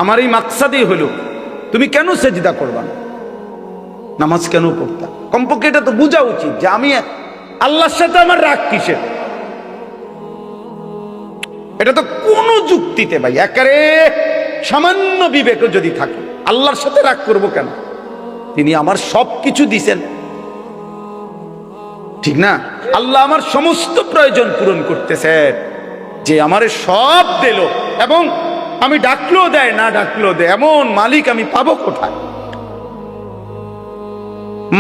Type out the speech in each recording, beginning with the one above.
আমার এই মাকসাদই হলো তুমি কেন সেজদা করবা না, নামাজ কেন পড়তা? কমপক্ষে এটা তো বোঝা উচিত যে আমি আল্লাহর সাথে আমার রাগ কিসের। এটা তো কোনো যুক্তিতে ভাই একেবারে সামান্য বিবেক যদি থাকে, আল্লাহর সাথে রাগ করব কেন? তিনি আমার সব কিছু দিছেন, ঠিক না? আল্লাহ আমার সমস্ত প্রয়োজন পূরণ করতেছেন, যে আমারে সব দিল এবং আমি ডাকলেও দেয় না ডাকলেও দেয়, এমন মালিক আমি পাবো কোথায়?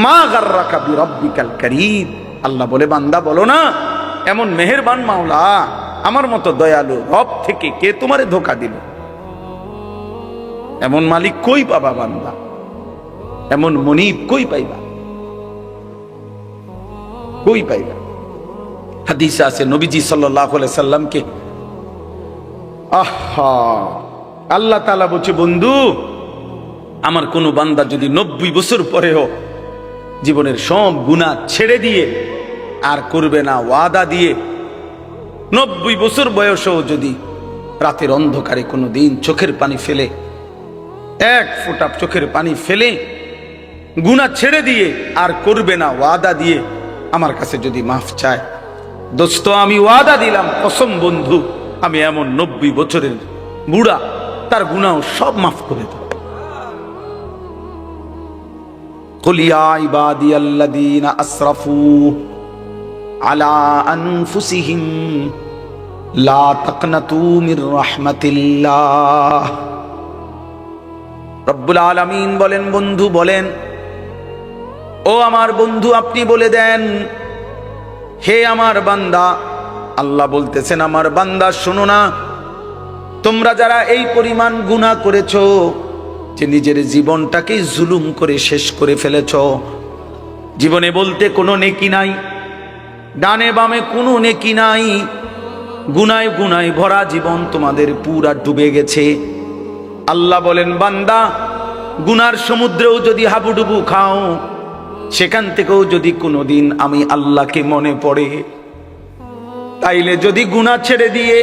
মা গাররাকা বিরাব্বিকাল কারীম। আল্লাহ বলে, বান্দা বলো না এমন মেহেরবান মাওলা, আমার মতো দয়ালু রব থেকে কে তোমারে ধোঁকা দিল? এমন মালিক কই পাবা বান্দা? এমন মনিব কই পাইবা? কই পাইবা? হাদিসে আছে নবীজি সাল্লাল্লাহু আলাইহি সাল্লামকে আল্লাহ তাআলা বলছে, বন্ধু আমার কোন বান্দা যদি 90 বছর পরেও জীবনের সব গুনাহ ছেড়ে দিয়ে আর করবে না ওয়াদা দিয়ে, 90 বছর বয়সেও যদি রাতের অন্ধকারে কোনো দিন চোখের পানি ফেলে, এক ফোঁটা চোখের পানি ফেলে গুনাহ ছেড়ে দিয়ে আর করবে না ওয়াদা দিয়ে আমার কাছে যদি মাফ চায়, দোস্ত আমি ওয়াদা দিলাম, কসম বন্ধু, আমি এমন 90 বছরের বুড়া তার গুনাহ সব মাফ করে দেব। কুল ইয়া ইবাদিয়াল্লাযীনা আসরাফু আলা আনফুসিহিম লা তাকনাতু মির রাহমাতিল্লাহ। রব্বুল আলামিন বলেন, বন্ধু বলেন, ও আমার বন্ধু আপনি বলে দেন, হে আমার বান্দা, আল্লাহ বলতেছেন আমার বান্দা শোনো না, তোমরা যারা এই পরিমাণ গুনাহ করেছো যে নিজের জীবনটাকে জুলুম করে শেষ করে ফেলেছো, জীবনে বলতে কোনো নেকি নাই, ডানে বামে কোনো নেকি নাই, গুনায় গুনায় ভরা জীবন তোমাদের পুরা ডুবে গেছে। আল্লাহ বলেন বান্দা, গুনার সমুদ্রেও যদি হাবুডুবু খাও, সেখান থেকেও যদি কোনোদিন আমি আল্লাহকে মনে পড়ে, তাইলে যদি গুনাহ ছেড়ে দিয়ে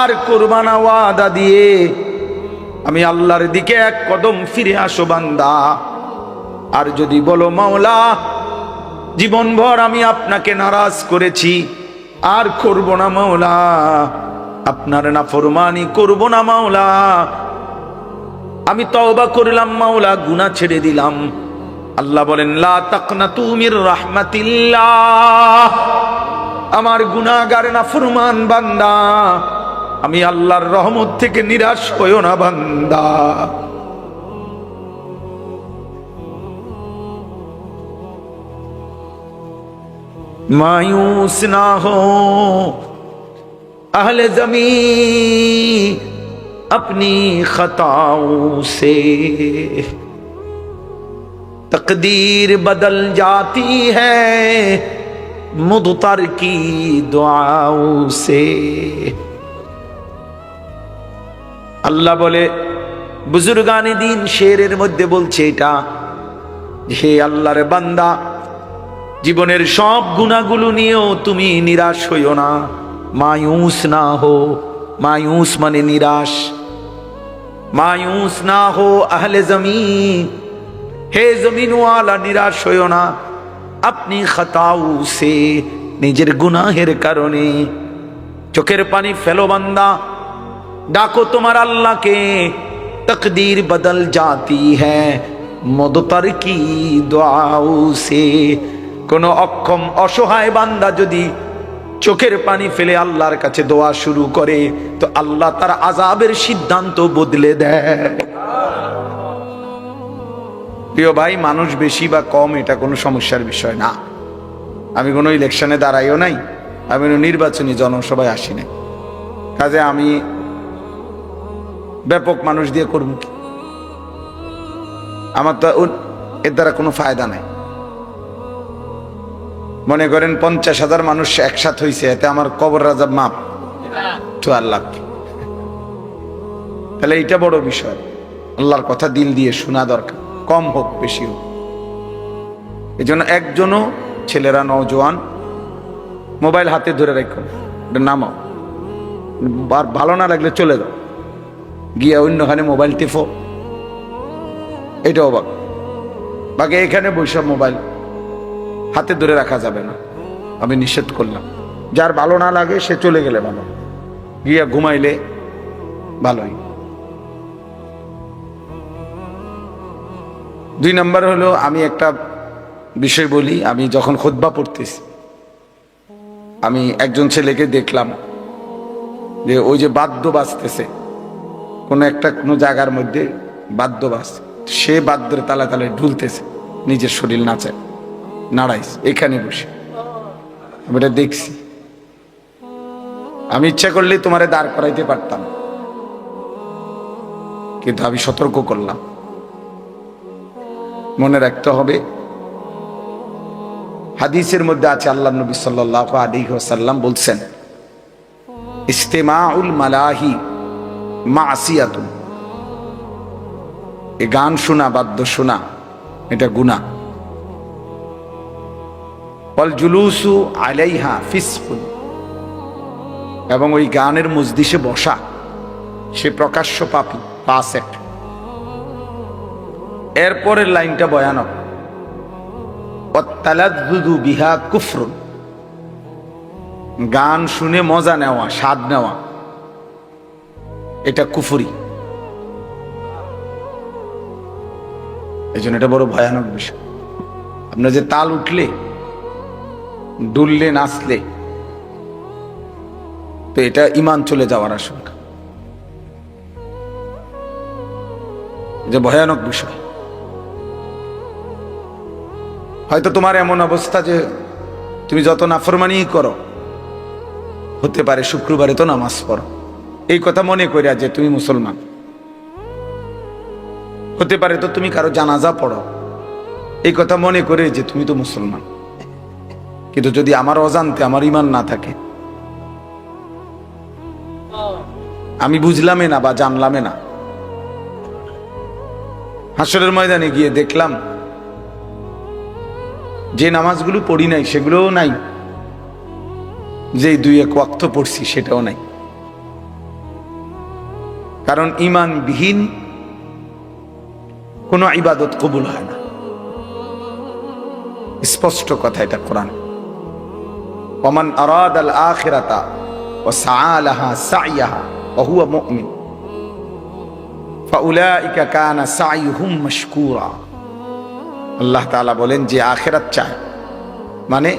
আর করবা না ওয়াদা দিয়ে আমি আল্লাহর দিকে এক কদম ফিরে আসো বান্দা। আর যদি বলো মাওলা জীবনভর আমি আপনাকে নারাজ করেছি, আর করব না মাওলা, আপনার নাফরমানি করব না মাওলা, আমি তওবা করলাম মাওলা, গুনাহ ছেড়ে দিলাম, আল্লাহ বলেন লা তাকনাতু মির রাহমাতিল্লাহ। আমার গুনাহগার নাফরমান বান্দা, আমি আল্লাহর রহমত থেকে নিরাশ হইও না বান্দা। मायूस ना हो अहले ज़मीं अपनी खताओं से, तकदीर बदल जाती है मुदतर की दुआओं से। আল্লাহ বলে, বুজুর্গানে দিন শেরের মধ্যে বলছে এটা, হে আল্লাহর বান্দা, জীবনের সব গুনাহগুলো নিয়েও তুমি নিরাশ হইও না, মায়ুস না হো। মায়ুস মানে নিরাশ। মায়ুস না হো আহলে জমিন, হে জমিনওয়ালা নিরাশ হইও না, আপনি খাতাও সে, নিজের গুনাহের কারণে। চোখের পানি ফেলো বান্দা, ডাকো তোমার আল্লাহকে, তকদীর বদল জাতি হ্যায় মুদতার কি দুআও সে। কোন অক্ষম অসহায় বান্দা যদি চোখের পানি ফেলে আল্লাহর কাছে দোয়া শুরু করে, তো আল্লাহ তার আযাবের সিদ্ধান্ত বদলে দেয়। প্রিয় ভাই, মানুষ বেশি বা কম এটা কোনো সমস্যার বিষয় না। আমি কোনো ইলেকশনে দাঁড়াইও নাই, আমি কোনো নির্বাচনী জনসভায় আসি নাই, কাজে আমি ব্যাপক মানুষ দিয়ে করব কি? আমার তো এর দ্বারা কোনো ফায়দা নাই। মনে করেন 50,000 মানুষ একসাথে হয়েছে, এতে আমার কবর রাজাব মাপ 4 লাখ। তাহলে এইটা বড় বিষয়। আল্লাহর কথা দিল দিয়ে শোনা দরকার, কম হোক বেশি হোক। এই জন্য একজনও ছেলেরা নওজোয়ান মোবাইল হাতে ধরে রাখো, নামাও, আর ভালো না লাগলে চলে যাও। গিয়া অন্যখানে মোবাইল টিপো, এটা অবাক। বাকি এখানে বৈশাখ মোবাইল হাতে ধরে রাখা যাবে না, আমি নিষেধ করলাম। যার ভালো না লাগে সে চলে গেলে ভালো, গিয়া ঘুমাইলে ভালোই। 2 নম্বর হলো, আমি একটা বিষয় বলি। আমি যখন খুতবা পড়তেছি, আমি একজন ছেলেকে দেখলাম যে ওই যে বাদ্য বাজতেছে, কোনো জায়গার মধ্যে বাদ্য বাজছে, সে বাদ্যের তালে তালে ঢুলতেছে, নিজের শরীর নাড়াইছে এখানে বসে। আমি এটা দেখছি। আমি ইচ্ছা করলে তোমারে দাঁড় করাইতে পারতাম, কিন্তু আমি সতর্ক করলাম। মনে রাখতে হবে, হাদিসের মধ্যে আছে, আল্লাহ নবী সাল্লাল্লাহু আলাইহি ওয়াসাল্লাম বলছেন, ইস্তিমাউল মালাহি মাসিয়াতুন, এই গান শোনা, বাদ্য শোনা, এটা গুনাহ। ওয়াল জুলুসু আলাইহা ফিসকুন, এবং ওই গানের মজলিসে বসা, সে প্রকাশ্য পাপী, ফাসিক। এরপরের লাইনটা ভয়ানক, ওয়াত্তালাদ্দুদু বিহা কুফরুন, গান শুনে মজা নেওয়া, স্বাদ নেওয়া, এটা কুফরি। এই জন্য এটা বড় ভয়ানক বিষয়। আপনার যে তাল উঠলে, দুললে, নাচলে, তো এটা ঈমান চলে যাওয়ার আশঙ্কা, যে ভয়ানক বিষয়। হয়তো তোমার এমন অবস্থা যে তুমি যত নাফরমানি করো, হতে পারে শুক্রবারে তো নামাজ পড়ো, এই কথা মনে করিয়া যে তুমি মুসলমান। হতে পারে তো তুমি কারো জানাজা পড়ো, এই কথা মনে করে যে তুমি তো মুসলমান। কিন্তু যদি আমার অজান্তে আমার ঈমান না থাকে, আমি বুঝলামে না বা জানলামে না, হাসরের ময়দানে গিয়ে দেখলাম যে নামাজগুলো পড়ি নাই সেগুলোও নাই, যে 2-1 ওয়াক্ত পড়ছি সেটাও নাই। কারণ ঈমানবিহীন কোনো ইবাদত কবুল হয় না, স্পষ্ট কথা এটা কোরআন। ওমান আরাদাল আখিরাতা ওয়া সাআ লাহা সাইয়াহা ওয়া হুয়া মুমিন ফাউলাইকা কানা সাইয়ুহুম মাশকুরা। আল্লাহ তাআলা বলেন, যে আখিরাত চায়, মানে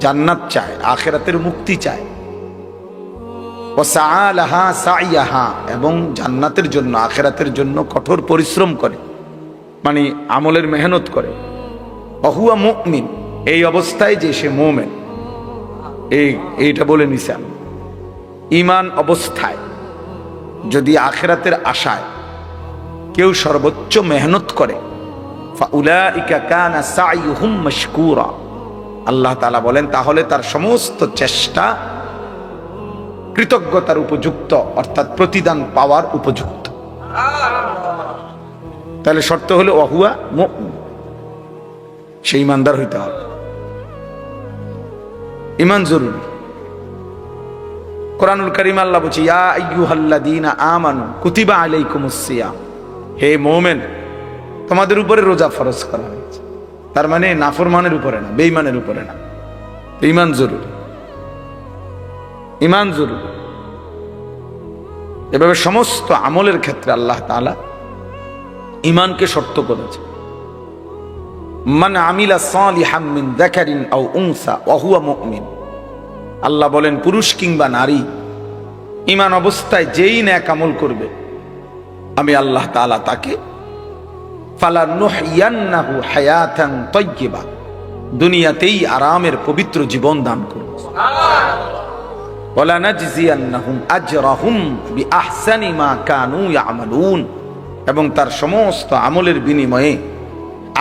জান্নাত চায়, আখিরাতের মুক্তি চায়, ওয়া সাআ লাহা সাইয়াহা, এবং জান্নাতের জন্য, আখিরাতের জন্য কঠোর পরিশ্রম করে, মানে আমলের মেহনত করে, ওয়া হুয়া মুমিন, এই অবস্থায় যে সে মুমিন। এইটা বলে নিছে। ঈমান অবস্থায় যদি আখিরাতের আশায় কেউ সর্বোচ্চ মেহনত করে, ফাউলাইকা কানা সাইয়ুহুম মাশকুরা, আল্লাহ তাআলা বলেন তাহলে তার সমস্ত চেষ্টা কৃতজ্ঞতার উপযুক্ত, অর্থাৎ প্রতিদান পাওয়ার উপযুক্ত। তাহলে শর্ত হলো ওয়া হুয়া মুমিন, সে ঈমানদার হইতে হবে। ঈমান জরুরি। কোরআনুল কারীম আল্লাহ বলছে, ইয়া আইয়ুহাল্লাযীনা আমানু কুতিবা আলাইকুমুস সিয়াম, হে মুমিন, তোমাদের উপরে রোজা ফরজ করা হয়েছে। তার মানে নাফরমানের উপরে না, বেঈমানের উপরে না। ঈমান জরুরি, ঈমান জরুরি। এভাবে সমস্ত আমলের ক্ষেত্রে আল্লাহ তাআলা ঈমানকে শর্ত করেছে। মান আমিলা সালিহাম মিন যাকারিন আও উনসা ওয়া হুয়া মুমিন, আল্লাহ বলেন পুরুষ কিংবা নারী ঈমান অবস্থায় যেই নেক আমল করবে, আমি আল্লাহ তাআলা তাকে ফালানুহইয়ান্নাহু হায়াতান তাইয়্যিবা, দুনিয়াতেই আরামের পবিত্র জীবন দান করব। সুবহানাল্লাহ। ওয়ালা নাজজিয়ান্নাহুম আজরাহুম বিআহসানি মা কানু ইয়ামালুন, এবং তার সমস্ত আমলের বিনিময়ে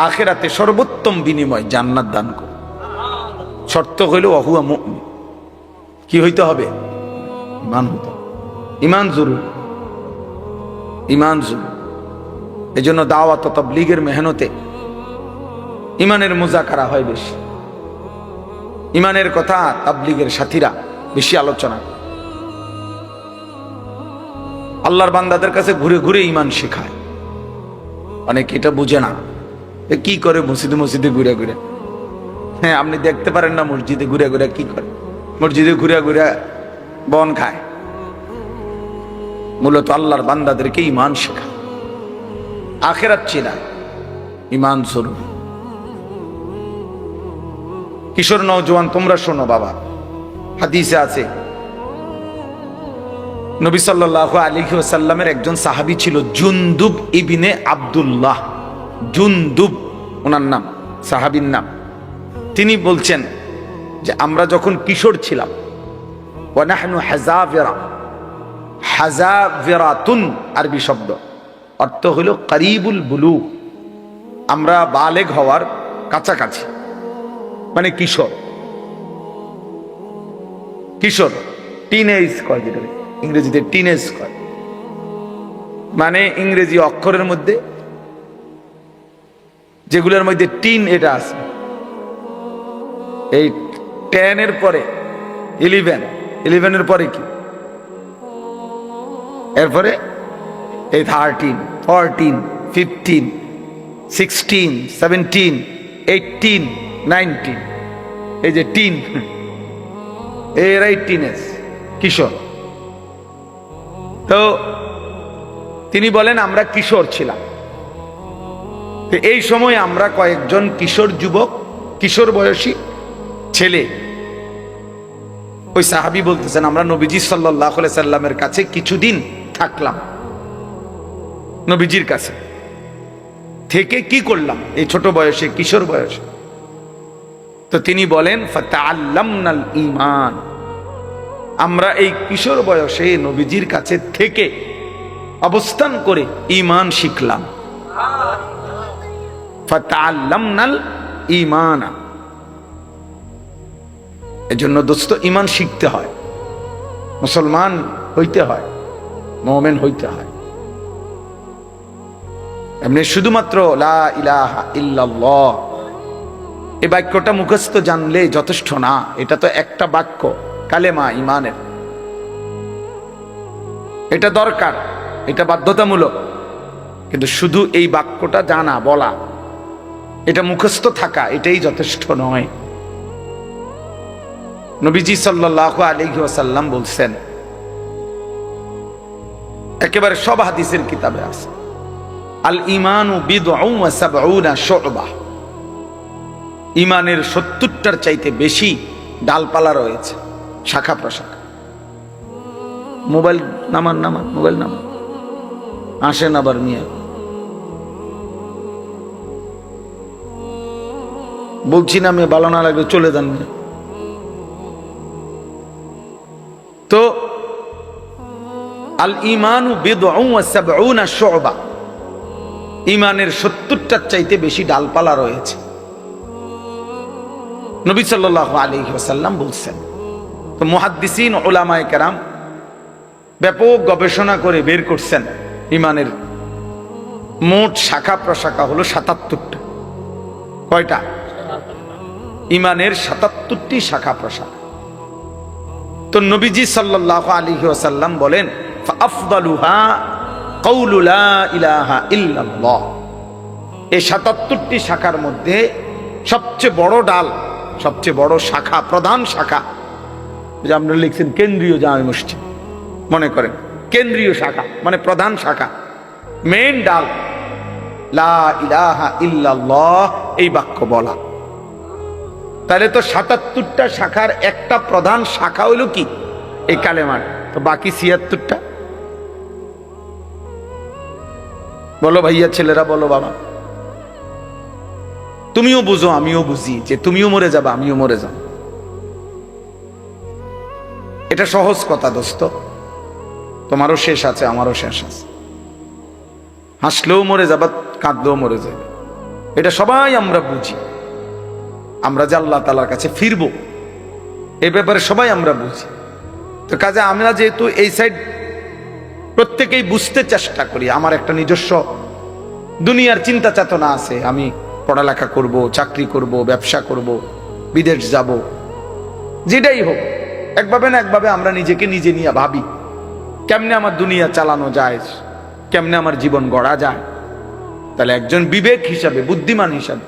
আখিরাতে সর্বোত্তম বিনিময় জান্নাত দান করব। শর্ত হইল ওয়া হুয়া মুমিন। কি হইতে হবে? ঈমান হইতে হবে। ঈমান জরুরি, ঈমান জরুরি। এই জন্য দাওয়াত ও তাবলীগের মেহনতে ঈমানের মুযাকারা হয় বেশি, ঈমানের কথা তাবলীগের সাথীরা বেশি আলোচনা করে। আল্লাহর বান্দাদের কাছে ঘুরে ঘুরে ইমান শেখায়। অনেকে এটা বুঝে না, কি করে মসজিদে মসজিদে ঘুরে ঘুরে। হ্যাঁ, আপনি দেখতে পারেন না মসজিদে ঘুরে ঘুরে কি করে? মসজিদে ঘুরে ঘুরে বন খায়। মূলত আল্লাহর বান্দাদেরকে ইমান শেখায়, আখিরাত চেনায়, ইমান স্বরূপ। কিশোর নওজোয়ান, তোমরা শোনো বাবা, হাদিসে আছে নবী সাল্লাল্লাহু আলাইহি ওয়াসাল্লামের একজন সাহাবী ছিল জুনদুব ইবনে আব্দুল্লাহ। জুনদুব ওনার নাম, সাহাবীর নাম। তিনি বলছেন যে আমরা যখন কিশোর ছিলাম, ওয়া নাহনু হাযাবিরা, হাযাবিরাতুন আরবি শব্দ, অর্থ হলো করিবুল বুলুগ, আমরা বালেগ হওয়ার কাছাকাছি, মানে কিশোর। কিশোর টিনেজ কয়, যেটা ইংরেজিতে টিনেজ কয়, মানে ইংরেজি অক্ষরের মধ্যে যেগুলোর মধ্যে টিন এটা আছে, এই 10 এর পরে 11, 11 পরে কি, এরপরে এই 13, 14, 15, 16, 17, 18, 19, এই যে টিন, এরাই টিনেজ, কিশোর। তো তিনি বলেন আমরা কিশোর ছিলাম। এই সময় আমরা কয়েকজন কিশোর যুবক, কিশোর বয়সী ছেলে, ওই সাহাবী বলতেছেন আমরা নবীজি সাল্লাল্লাহু আলাইহি সাল্লামের কাছে কিছুদিন থাকলাম। নবীজির কাছে থেকে কি করলাম এই ছোট বয়সে, কিশোর বয়সে? তো তিনি বলেন ফাতাআল্লামনাল ঈমান, আমরা এই কিশোর বয়সে নবীজির কাছে থেকে অবস্থান করে ঈমান শিখলাম। ফাতাআল্লামনাল ঈমান, এজন্য দোস্ত ঈমান শিখতে হয়, মুসলমান হইতে হয়, মুমিন হইতে হয়। এমনি শুধুমাত্র লা ইলাহা ইল্লাল্লাহ এই বাক্যটা মুখস্থ জানলে যথেষ্ট না। এটা তো একটা বাক্য, কালেমা ঈমানের, এটা দরকার, এটা বাধ্যতামূলক। কিন্তু শুধু এই বাক্যটা জানা, বলা, এটা মুখস্থ থাকা, এটাই যথেষ্ট নয়। নবীজি সাল্লাল্লাহু আলাইহি ওয়াসাল্লাম বলছেন, একেবারে সব হাদিসের কিতাবে আছে, আল ঈমানু বিদউন ওয়া সাবউনা শু'বা, ঈমানের 70টার চাইতে বেশি ডালপালা রয়েছে, শাখা প্রশাখা। মোবাইল নামান, মোবাইল নামান, আসেন আবার নিয়ে। বলছি না আমি, ভালো না লাগবে চলে যান। তো আল ঈমানু বিদউন ওয়া সাবউনা শু'বা, ঈমানের 70টার চাইতে বেশি ডালপালা রয়েছে। নবী সাল্লাল্লাহু আলাইহি ওয়াসাল্লাম বলছেন। তো মুহাদ্দিসিন উলামায়ে কেরাম ব্যাপক গবেষণা করে বের করছেন ঈমানের মোট শাখা প্রশাখা হলো 77টা। কয়টা? ঈমানের 77টি শাখা প্রশাখা। তো নবীজি সাল্লাল্লাহু আলাইহি ওয়াসাল্লাম বলেন, ফাআফদালুহা কাউলু লা ইলাহা ইল্লাল্লাহ, এই 77টি শাখার মধ্যে সবচেয়ে বড় ডাল, সবচেয়ে বড় শাখা, প্রধান শাখা, যে আপনারা লিখছেন কেন্দ্রীয় জামে মসজিদ, মনে করেন কেন্দ্রীয় শাখা মানে প্রধান শাখা, মেইন ডাল, লা ইলাহা ইল্লাল্লাহ এই বাক্য বলা। তাহলে তো 77টা শাখার একটা প্রধান শাখা হইল কি? এই কালেমার। তো বাকি 76টা বলো ভাইয়া, ছেলেরা বলো, বাবা তুমিও বুঝো আমিও বুঝি, যে তুমিও মরে যাবা আমিও মরে যাব। এটা সহজ কথা দোস্ত, তোমারও শেষ আছে আমারও শেষ আছে, হাসলেও মরে যাবা, কাঁদলেও মরে যাবে, এটা সবাই আমরা বুঝি। আমরা যে আল্লাহ তাআলার কাছে ফিরবো এই ব্যাপারে সবাই আমরা বুঝি। তো কাজে আমরা যেহেতু এই সাইড প্রত্যেকেই বুঝতে চেষ্টা করি, আমার একটা নিজস্ব দুনিয়ার চিন্তা চেতনা আছে, আমি পড়ালেখা করব, চাকরি করব, ব্যবসা করব, বিদেশ যাব, যেটাই হোক একভাবে না একভাবে আমরা নিজেকে নিজে নিয়ে ভাবি। কেমনে আমার দুনিয়া চালানো যায়, কেমনে আমার জীবন গড়া যায়। তাহলে একজন বিবেক হিসাবে, বুদ্ধিমান হিসাবে,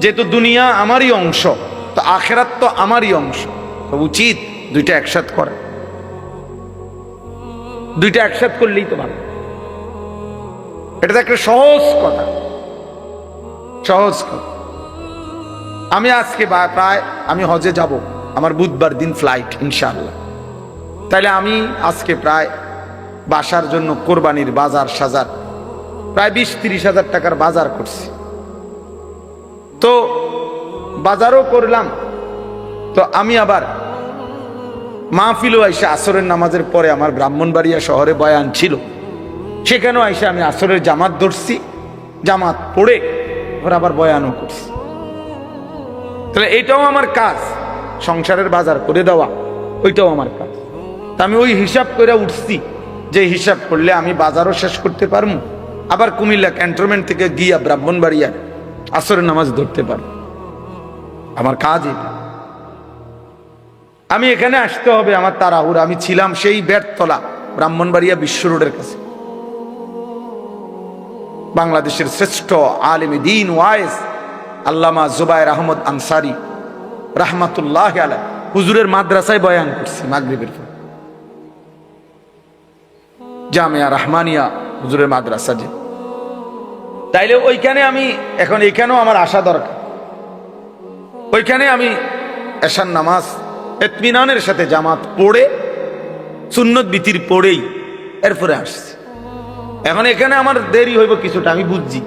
যেহেতু দুনিয়া আমারই অংশ, তো আখেরাত তো আমারই অংশ, তো উচিত দুইটা একসাথ করা। দুইটা একসাথ করলেই তো ভালো। এটা তো একটা সহজ কথা, সহজ কথা। আমি আজকে প্রায় আমি হজে যাব, আমার বুধবার দিন ফ্লাইট ইনশাআল্লাহ। তাইলে আমি আজকে প্রায় বাসার জন্য কোরবানির বাজার সাজার প্রায় 20-30 হাজার টাকার বাজার করছি। তো বাজারও করলাম, তো আমি আবার মাহফিলও আইসা আসরের নামাজের পরে আমার ব্রাহ্মণবাড়িয়া শহরে বয়ান ছিল, সেখানেও আইসা আমি আসরের জামাত ধরছি, জামাত পড়ে ওরা আবার বয়ানও করছি। তাহলে এটাও আমার কাজ, সংসারের বাজার করে দেওয়া, ওইটাও আমার কাজ। তা আমি ওই হিসাব করে উঠছি, যে হিসাব করলে আমি বাজারও শেষ করতে পারবো, আবার কুমিল্লা ক্যান্টনমেন্ট থেকে গিয়া ব্রাহ্মণবাড়িয়া আসরের নামাজ ধরতে পারবো। আমার কাজ এটা। আমি এখানে আসতে হবে, আমার তাড়াহুড়া। আমি ছিলাম সেই বেড়তলা, ব্রাহ্মণবাড়িয়া বিশ্ব রোডের কাছে। বাংলাদেশের শ্রেষ্ঠ আলেমে দ্বীন ওয়াইজ আল্লামা জুবায়ের আহমদ আনসারী রাহমাতুল্লাহ আলাইহি হুজুরের মাদ্রাসায় বয়ান করছি মাগরিবের পর, জামিয়া রাহমানিয়া হুজুরের মাদ্রাসা। যে তাইলে ওইখানে আমি এখন, এখানেও আমার আসা দরকার। ওইখানে আমি এশার নামাজ ইতমিনানের সাথে জামাত পড়ে, সুন্নত বিতির পড়েই এরপরে আসছি। এখন এখানে আমার দেরি হইব কিছুটা, আমি বুঝছি,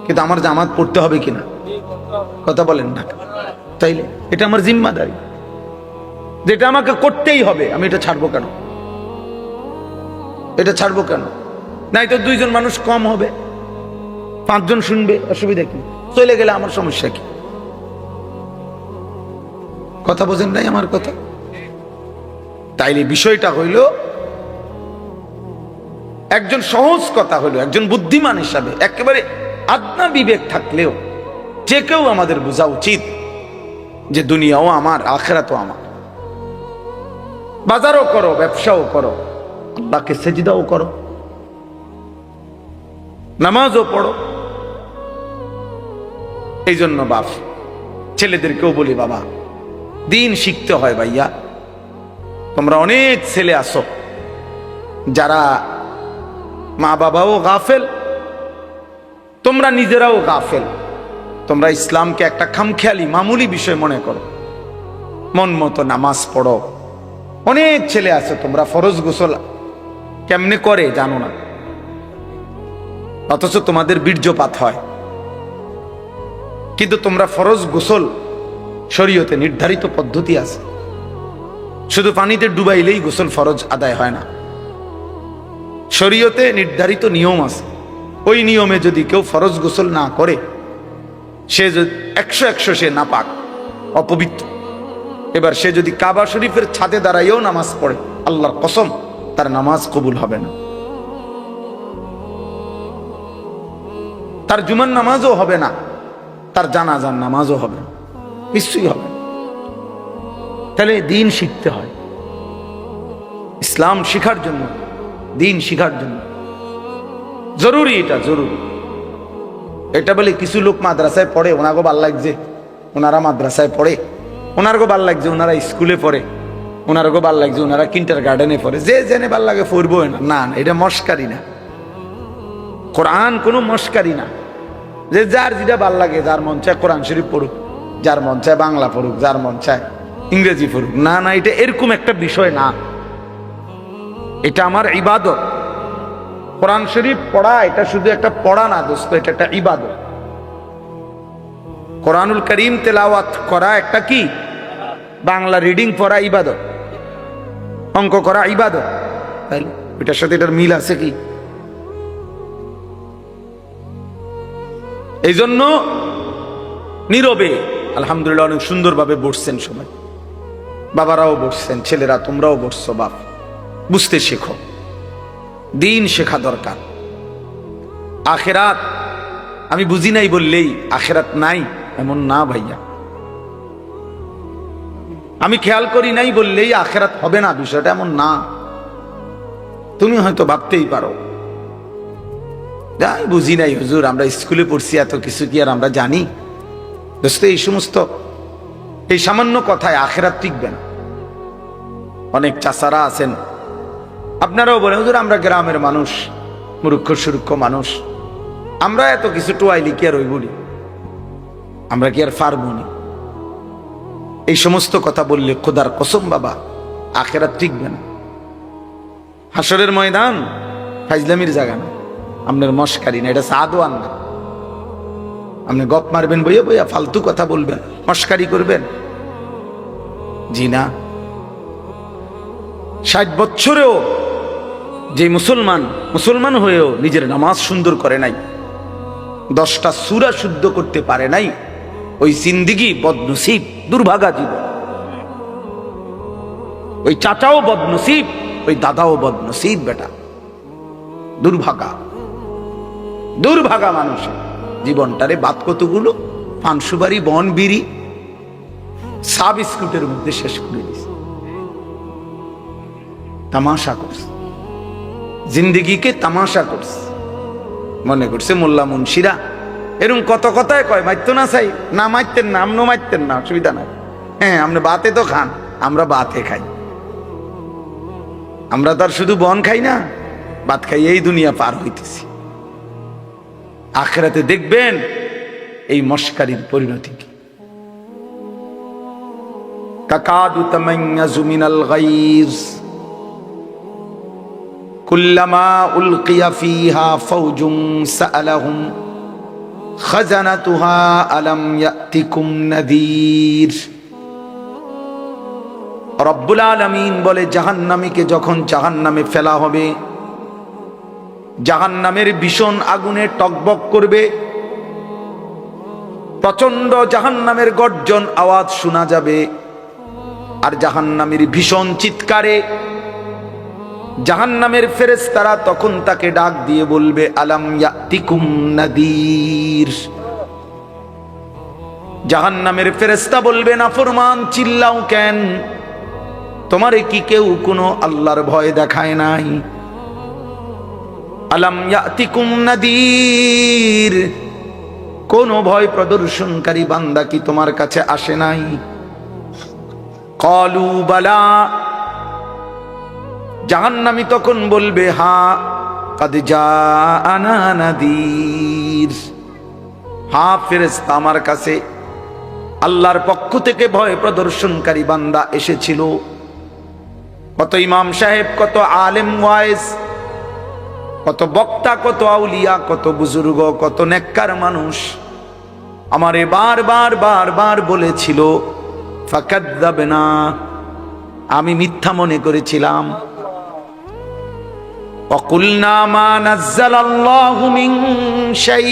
কিন্তু আমার জামাত পড়তে হবে কিনা, কথা বলেন না? তাইলে এটা আমার জিম্মাদারি, যেটা আমাকে করতেই হবে। আমি এটা ছাড়বো কেন? এটা ছাড়বো কেন? নাই তো 2 জন মানুষ কম হবে, 5 জন শুনবে, অসুবিধা কি? চলে গেলে আমার সমস্যা কি? কথা বোঝেন নাই আমার কথা? তাইলে বিষয়টা হইল, একজন সহজ কথা হইল, একজন বুদ্ধিমান হিসাবে একেবারে আদনা বিবেক থাকলেও যে কেউ আমাদের বোঝা উচিত যে দুনিয়াও আমার, আখিরাতও আমার। বাজারও করো, ব্যবসাও করো, আল্লাহকে সেজদাও করো, নামাজও পড়ো। এই জন্য বাপ ছেলেদেরকেও বলি, বাবা দিন শিখতে হয় ভাইয়া। তোমরা অনেক ছেলে আসো যারা মা বাবাও গাফেল, তোমরা নিজেরাও গাফেল। তোমরা ইসলামকে একটা খামখেয়ালি মামুলি বিষয় মনে করো, মন মতো নামাজ পড়ো। অনেক ছেলে আছে তোমরা ফরজ গোসল কেমনে করে জানো না, অথচ তোমাদের বীর্যপাত হয়। কিন্তু তোমরা ফরজ গোসল, শরীয়তে নির্ধারিত পদ্ধতি আছে, শুধু পানিতে ডুবাইলেই গোসল ফরজ আদায় হয় না। শরীয়তে নির্ধারিত নিয়ম আছে, ওই নিয়মে যদি কেউ ফরজ গোসল না করে, সে 100 সে নাপাক, অপবিত্র। এবার সে যদি কাবা শরীফের ছাদে দাঁড়াইয়েও নামাজ পড়ে, আল্লাহর কসম তার নামাজ কবুল হবে না, তার জুমার নামাজও হবে না, তার জানাজার নামাজও হবে না, কিছুই হবে না। তাহলে দিন শিখতে হয়, ইসলাম শিখার জন্য, দিন শিখার জন্য জরুরি, এটা জরুরি। এটা বলে কিছু লোক মাদ্রাসায় পড়ে, ওনাগো ভাল লাগছে, ওনারা মাদ্রাসায় পড়ে, ওনারগো ভাল লাগছে, ওনারা স্কুলে পড়ে, ওনারগো ভাল লাগছে, ওনারা কিন্টার গার্ডেনে পড়ে, যে জেনে ভাল লাগে পড়বো না। না, এটা মস্কারি না, কোরআন কোনো মস্কারি না। যে যার যেটা ভাল লাগে, যার মন চায় কোরআন শরীফ পড়ুক, যার মন চায় বাংলা পড়ুক, যার মন চায় ইংরেজি পড়ুক। না না, এটা এরকম একটা বিষয় না, এটা আমার ইবাদত। কোরআন শরীফ পড়া এটা শুধু একটা পড়া না দোস্ত, এটা একটা ইবাদত। কোরআনুল করিম তেলাওয়াত করা একটা কি, বাংলা রিডিং পড়া ইবাদত, অঙ্ক করা ইবাদত। তাইলে এটার সাথে এটার মিল আছে কি? এই জন্য নীরবে আলহামদুলিল্লাহ অনেক সুন্দরভাবে বসছেন সবাই, বাবারাও বসছেন, ছেলেরা তোমরাও বসছো। বাপ বুঝতে শেখো, দিন শেখা দরকার। আখেরাত আমি বুঝি নাই বললেই আখেরাত নাই এমন না ভাইয়া, আমি খেয়াল করি নাই বললেই আখেরাত হবে না, বিষয়টা এমন না। তুমি হয়তো ভাবতেই পারো যাই বুঝি নাই হুজুর, আমরা স্কুলে পড়ছি, এত কিছু কি আর আমরা জানি? দোস্ত, এই সামান্য কথায় আখেরাত টিকবে না। অনেক চাচারা আছেন, আপনারাও বলেন হুজুর আমরা গ্রামের মানুষ, মূর্খ সুরুক্ষ মানুষ, আমরা এত কিছু টোয়াইলি কি আর ওই বলি, আমরা কি আর পারবো না? এই সমস্ত কথা বললে খোদার কসম বাবা আখেরাত টিকবে না। হাসরের ময়দান ফাইজলামির জায়গা না, আপনার মস্কারি না, এটা সাদওয়ান না। আপনি গপ মারবেন বইয়া বইয়া, ফালতু কথা বলবেন, মস্কারি করবেন, জি না। 60 বছরেও যে মুসলমান হয়েও নিজের নামাজ সুন্দর করে নাই, 10টা সূরা শুদ্ধ করতে পারে নাই, ওই জিন্দেগি বদনসিব, দুর্ভাগা জীবন। ওই চাচাও বদনসিব, ওই দাদাও বদনসিব, বেটা দুর্ভাগা মানুষের জীবনটারে বাদ কতগুলো পান সুপারি বন বিড়ি সা বিস্কুটের মধ্যে শেষ করে দিছে। তামাশা করছে, জিন্দেগিকে তামাশা করছে, মনে করছে মোল্লা মুন্সিরা এরকম কত কথায় কয় মারতো না, চাই না মারতেন না, আমনও মারতেন না, অসুবিধা নাই। হ্যাঁ, আপনি বাতে তো খান, আমরা বাতে খাই, আমরা তার শুধু বন খাই না, ভাত খাই, এই দুনিয়া পার হইতেছি। আখিরাতে দেখবেন এই মস্কারির পরিণতি কি। তাকাদু তামাইয়াজু মিনাল গাইজ কুল্লামা উলকিয়া ফিহা ফাওজুন সাআলাহুম খাজানাতুহা আলাম ইয়াতিকুম নাযীর। রব্বুল আলামিন বলে, জাহান্নামীকে যখন জাহান্নামে ফেলা হবে, জাহান্নামের ভীষণ আগুনে টকবক করবে, প্রচন্ড জাহান্নামের গর্জন আওয়াজ শোনা যাবে, আর জাহান্নামের ভীষণ চিৎকারে জাহান্নামের ফেরেশতারা তখন তাকে ডাক দিয়ে বলবে, আলাম ইয়াতিকুম নাযীর। জাহান্নামের ফেরেশতা বলবে, নাফরমান চিল্লাও কেন, তোমারে কি কেউ কোনো আল্লাহর ভয় দেখায় নাই? আলাম ইয়াতিকুম নাযীর, কোন ভয় প্রদর্শনকারী বান্দা কি তোমার কাছে আসে নাই? ক্বালু বালা, জাহান্নামী তখন বলবে, হ্যাঁ, কাদ জাআনা নাযীর, হ্যাঁ ফেরেশতা, আমার কাছে আল্লাহর পক্ষ থেকে ভয় প্রদর্শনকারী বান্দা এসেছিল। কত ইমাম সাহেব, কত আলেম ওয়াইজ, কত বক্তা, কত আউলিয়া, কত বুজুর্গ, কত নেককার মানুষ আমারে বারবার বলেছিল, ফাকাযযাবনা, আমি মিথ্যা মনে করেছিলাম। ওয়াকুলনা মা নাযালাল্লাহু মিন শাই,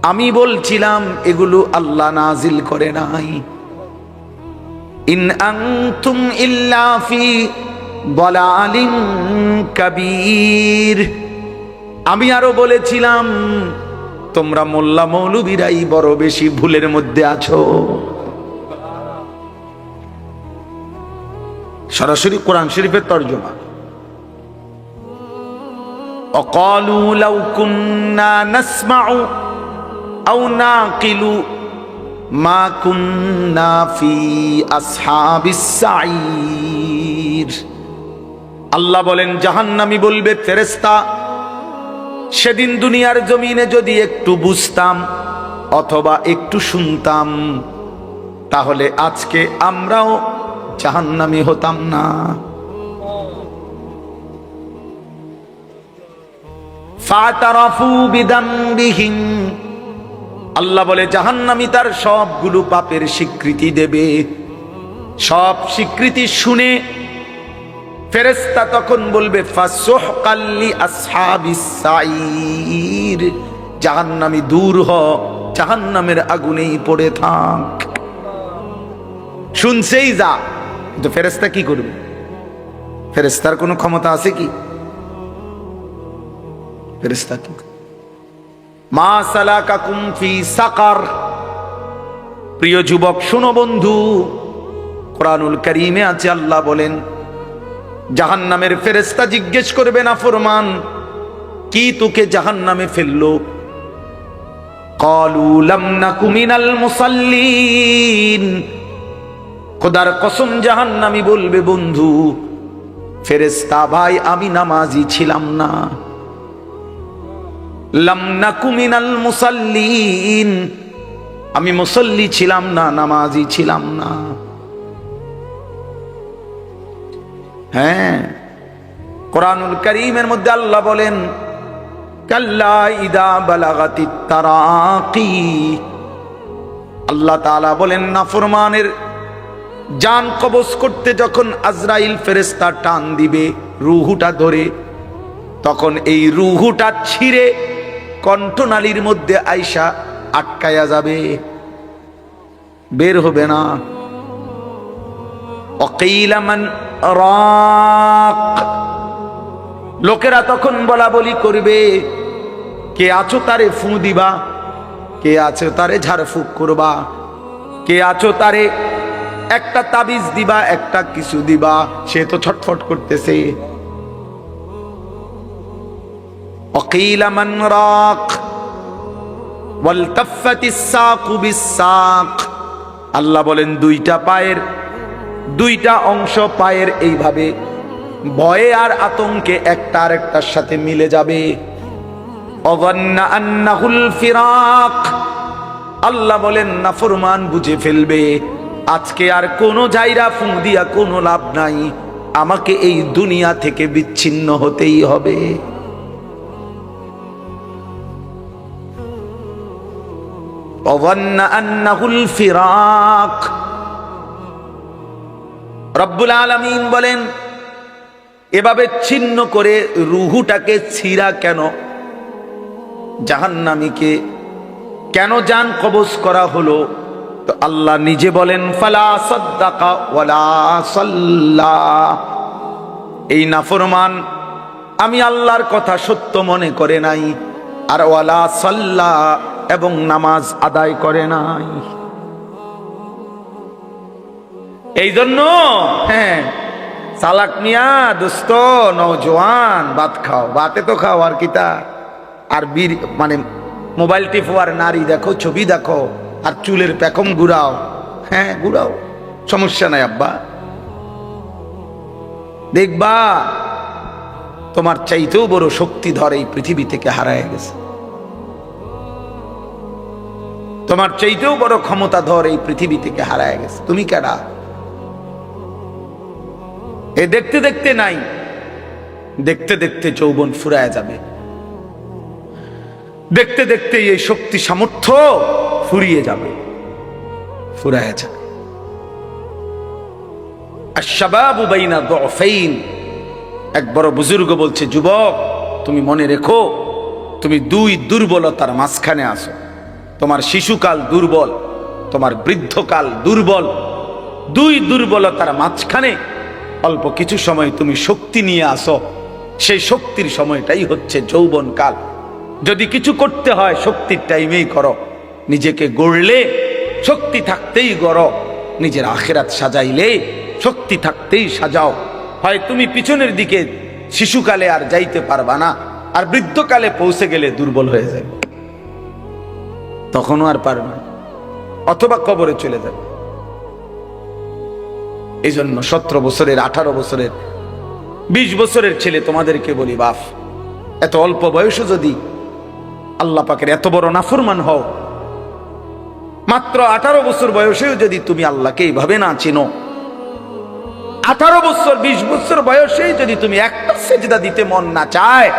আমি বলছিলাম এগুলো আল্লাহ নাজিল করে নাই। ইন আনতুম ইল্লা ফি দালালিন কাবীর, আমি আরো বলেছিলাম তোমরা মোল্লা মৌলবীরাই বড় বেশি ভুলের মধ্যে আছো। সরাসরি কোরআন শরীফের তরজমা। وقالوا لو كنا نسمع أو نعقل ما كنا في أصحاب السعير। আল্লাহ বলেন, জাহান্নামী বলবে, ফেরেশতা সেদিন দুনিয়ার জমিনে যদি একটু বুঝতাম অথবা একটু শুনতাম, তাহলে আজকে আমরাও জাহান্নামী হতাম না। ফাতারাফু বিদামবিহিম, আল্লাহ বলে জাহান্নামী তার সবগুলো পাপের স্বীকৃতি দেবে। সব স্বীকৃতি শুনে ফেরেশতা তখন বলবে, ফাসুহকাল লি আসহাবিস সাঈর, জাহান্নামী দূর হ, জাহান্নামের আগুনেই পড়ে থাক। শুনছেই যা, কিন্তু ফেরেশতা কি করবে? ফেরেশতার কোনো ক্ষমতা আছে কি? ফেরেশতা কি? মা সালাকাকুম ফি সাকার। প্রিয় যুবক শোনো বন্ধু, কোরআনুল কারীমে আছে, আল্লাহ বলেন, জাহান্নামের ফেরেশতা জিজ্ঞেস করবে নাফরমান, কি তোকে জাহান্নামে ফেললো? ক্বালু লাম নাকু মিনাল মুসাল্লিন। খোদার কসম জাহান্নামী বলবে, বন্ধু ফেরেশতা ভাই আমি নামাজি ছিলাম না। লাম নাকু মিনাল মুসাল্লিন, আমি মুসল্লি ছিলাম না, নামাজি ছিলাম না। হ্যাঁ, কোরআনুল কারীমের মধ্যে আল্লাহ বলেন, কাল্লা ইদা বালাগাতিত তারাকি। আল্লাহ তাআলা বলেন, নাফরমানের জান কবজ করতে যখন আজরাইল ফেরেশতা টান দিবে রূহুটা ধরে, তখন এই রূহুটা ছিঁড়ে কণ্ঠনালীর মধ্যে আইসা আটকায়া যাবে, বের হবে না। ওয়াকিলা মান রাক, লোকেরা তখন বলা বলি করবে, কে আছো তারে ফু দিবা, কে আছো তারে ঝাড়ফুঁক করবা, কে আছো তারে একটা তাবিজ দিবা, একটা কিছু দিবা, সে তো ছটফট করতেছে। ওয়াকিলা মান রাক ওয়ালতাফাতিস সাকু বিসাক। আল্লাহ বলেন, দুইটা পায়ের দুইটা অংশ পায়ের এইভাবে ভয়ে আর আতঙ্কে একটা আরেকটার সাথে মিলে যাবে। অযান্না আন্নাহুল ফিরাক। আল্লাহ বলেন, নাফরমান বুঝে ফেলবে আজকে আর কোনো জায়গা ফু দিয়া কোনো লাভ নাই, আমাকে এই দুনিয়া থেকে বিচ্ছিন্ন হতেই হবে। অযান্না আন্নাহুল ফিরাক। রব্বুল আলামিন বলেন, এভাবে ছিন্ন করে রুহুটাকে ছিঁড়া কেন, জাহান্নামীকে কেন জান কবজ করা হলো? তো আল্লাহ নিজে বলেন, ফালা সাদ্দাকা ওয়ালা সাল্লা। এই নাফরমান আমি আল্লাহর কথা সত্য মনে করে নাই, আর ওয়ালা সাল্লা, এবং নামাজ আদায় করে নাই। এই জন্য হ্যাঁ, চালাক মিয়া দোস্ত নওজোয়ান, ভাত খাও, ভাতে তো খাও আর কিতা, আর বীর মানে মোবাইল টিপো আর নারী দেখো, ছবি দেখো, আর চুলের পেখম ঘুরাও। হ্যাঁ ঘুরাও, সমস্যা নাই আব্বা, দেখবা তোমার চাইতেও বড় শক্তিধর এই পৃথিবী থেকে হারায় গেছে, তোমার চাইতেও বড় ক্ষমতাধর এই পৃথিবী থেকে হারায় গেছে। তুমি কেডা? এ দেখতে দেখতে নাই, দেখতে দেখতে যৌবন ফুরায় যাবে, দেখতে দেখতে এই শক্তি সামর্থ্য ফুরিয়ে যাবে, ফুরায় যাবে। আশ-শাবাবু বাইনা দুফাইন। এক বড় বুজুর্গ বলছে, যুবক তুমি মনে রেখো, তুমি দুই দুর্বলতার মাঝখানে আছো। তোমার শিশুকাল দুর্বল, তোমার বৃদ্ধকাল দুর্বল, দুই দুর্বলতার মাঝখানে অল্প কিছু সময় তুমি শক্তি নিয়ে আসো। সেই শক্তির সময়টাই হচ্ছে যৌবনকাল। যদি কিছু করতে হয় শক্তির টাইমেই করো, নিজেকে গড়লে শক্তি থাকতেই গড়ো, নিজের আখিরাত সাজাইলে শক্তি থাকতেই সাজাও। হয় তুমি পিছনের দিকে শিশুকালে আর যাইতে পারবা না, আর বৃদ্ধকালে পৌঁছে গেলে দুর্বল হয়ে যাবে, তখনও আর পারবে না, অথবা কবরে চলে যাবে। এই জন্য 17 বছরের, 18 বছরের, 20 বছরের ছেলে তোমাদেরকে বলি, বাপ এত অল্প বয়সে যদি আল্লাহ পাকের এত বড় নাফরমান হও, মাত্র 18 বছর বয়সেও যদি তুমি আল্লাহকে এইভাবে না চিনো, 18 বছর 20 বছর বয়সেই যদি তুমি একটা সেজদা দিতে মন না চায়,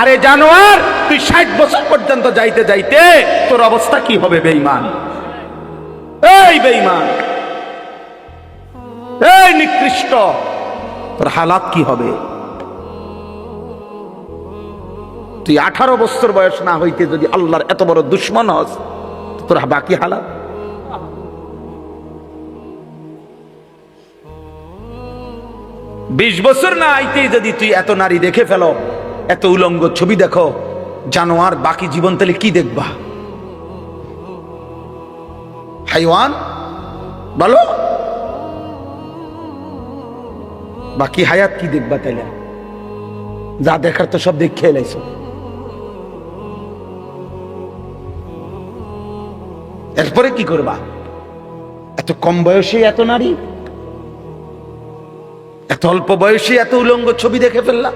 আরে জানোয়ার তুই 60 বছর পর্যন্ত যাইতে যাইতে তোর অবস্থা কি হবে? বেঈমান, এই বেঈমান, এই নিকৃষ্ট, তোর হালাত কি হবে? তুই 18 বছর বয়স না হইতে যদি আল্লাহর এত বড় দুশ্মন হস, তোর বাকি হালাত। বিশ বছর না আইতেই যদি তুই এত নারী দেখে ফেলো, এত উলঙ্গ ছবি দেখো, জানোয়ার, বাকি জীবন তাহলে কি দেখবা? হাইওয়ান বলো। বাকি হায়াত কি দেখবা তাইলে? যা দেখার তো সব দেখে এলাইছো। এরপরে কি করবা? এত কম বয়সে এত নারী, এত অল্প বয়সে এত উলঙ্গ ছবি দেখে ফেললা,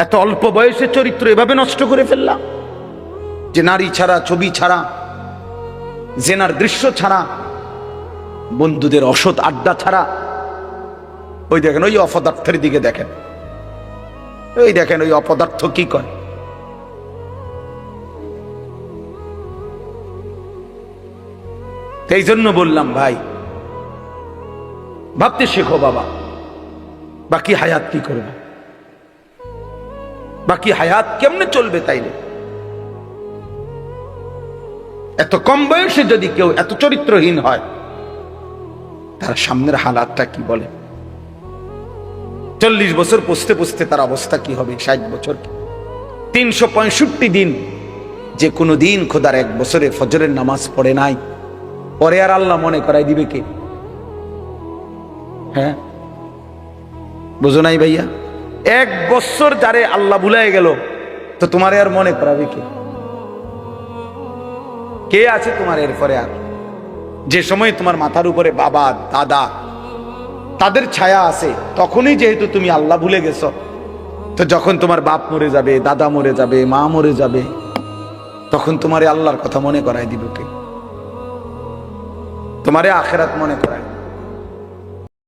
এত অল্প বয়সে চরিত্র এভাবে নষ্ট করে ফেললা যে নারী ছাড়া, ছবি ছাড়া, জেনার দৃশ্য ছাড়া, বন্ধুদের অসৎ আড্ডা ছাড়া। ওই দেখেন ওই অপদার্থের দিকে দেখেন, ওই দেখেন ওই অপদার্থ কি করে। এই জন্য বললাম ভাই, ভাবতে শেখো বাবা, বাকি হায়াত কি করবে, বাকি হায়াত কেমনে চলবে তাইলে? এত কম বয়সে যদি কেউ এত চরিত্রহীন হয়, তার সামনের হালাতটা কি বলে? 40 বছর পুষতে পুষতে তার অবস্থা কি হবে? 60 বছর, 365 দিন, যে কোনো দিন খোদার 1 বছরে ফজরের নামাজ পড়ে নাই, পরে আর আল্লাহ মনে করাই দিবে কে? হ্যাঁ, বুঝো নাই ভাইয়া? 1 বছর যারে আল্লাহ ভুলাই গেল, তো তোমারে আর মনে করাবে কে? কে আছে তোমার এরপরে? আর যে সময় তোমার মাথার উপরে বাবা দাদা তাদের ছায়া আছে, তখনই যেহেতু তুমি আল্লাহ ভুলে গেছো, তো যখন তোমার বাপ মরে যাবে, দাদা মরে যাবে, মা মরে যাবে, তখন তোমারে আল্লাহর কথা মনে করাই দিবে কে? তোমারে আখেরাত মনে করায়।